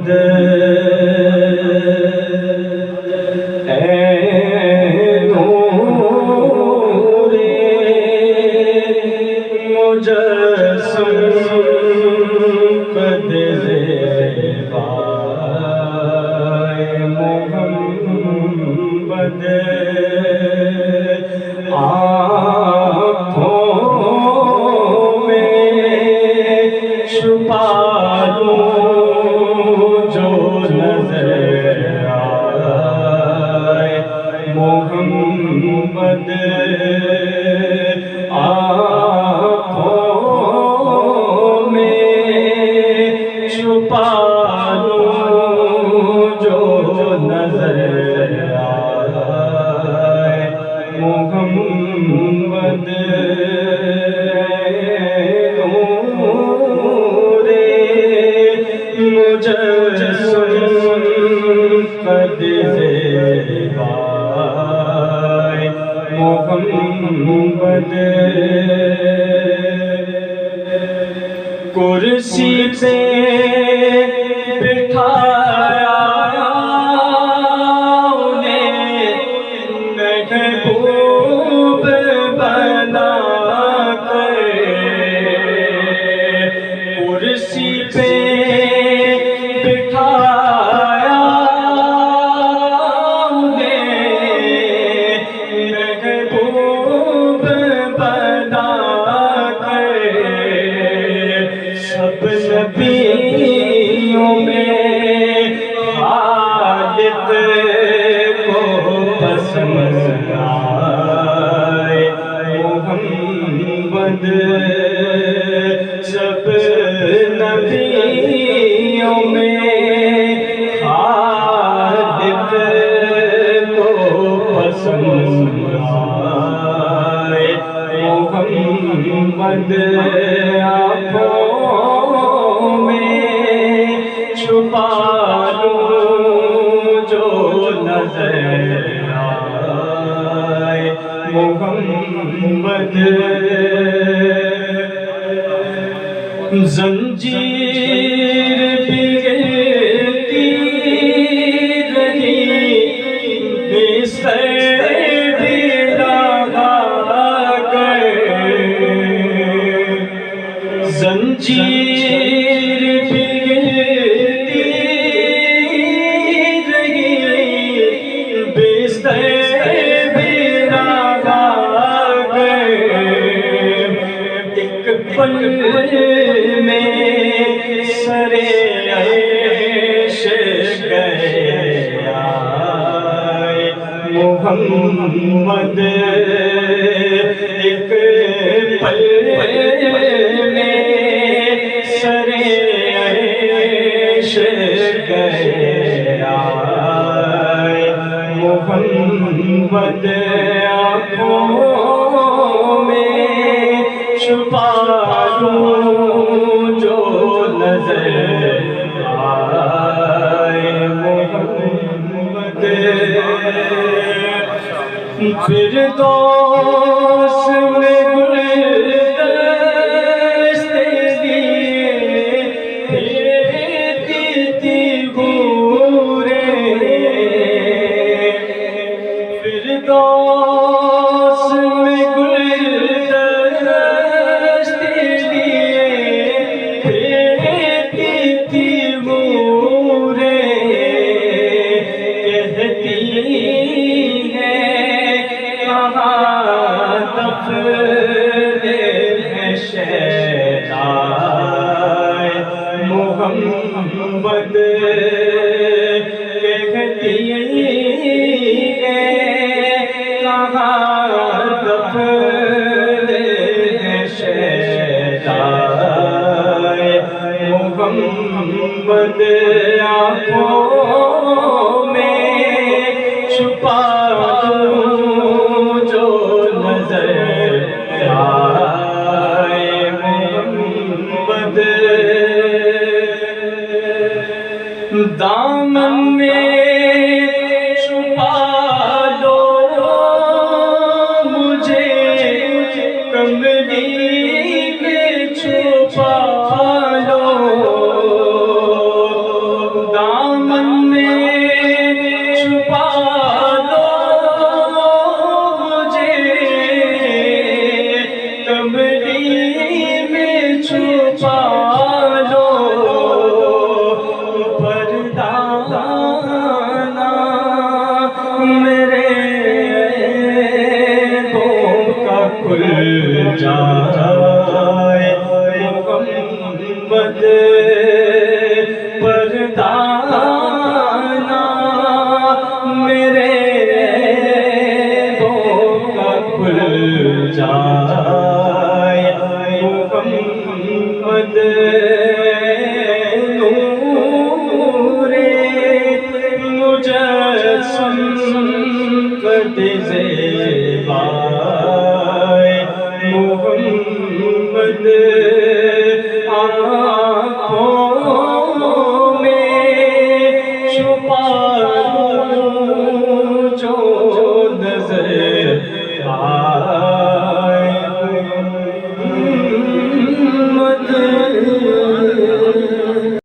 محمد اے نور مجسم قد زیبا محمد آنکھوں میں چھپا لوں جو نظر آئے محمد آنکھوں میں چھپا لوں جو نظر آئے محمد نور مجسم قد زیبا محمد کرسی پہ بٹھایا انہیں محبوب بنا کر کرسی پہ بٹھایا انہیں محبوب بنا کر سب نبیوں میں خالق کو پسند آئے محمد سب نبیوں میں خالق کو پسند آئے محمد آنکھوں میں چھپا لوں جو نظر آئے محمد زنجیر پگھلتی رہی بستر بھی لگا کر زنجیر پگھلتی رہی بستر بھی لگا کر ایک پل میں سر عرش گیا محمد ایک پل میں سر عرش گیا محمد آنکھوں میں چھپا لوں جو نظر آئے محمد فردوس میں گلدست دیے پھرتی تھی حوریں فردوس میں گلدست دیے پھرتی تھی حوریں کہتی محمد کہتی ہے کہاں دفن ہے شیدائے محمد آنکھوں میں چھپا لوں جو نظر آئے محمد دامن میں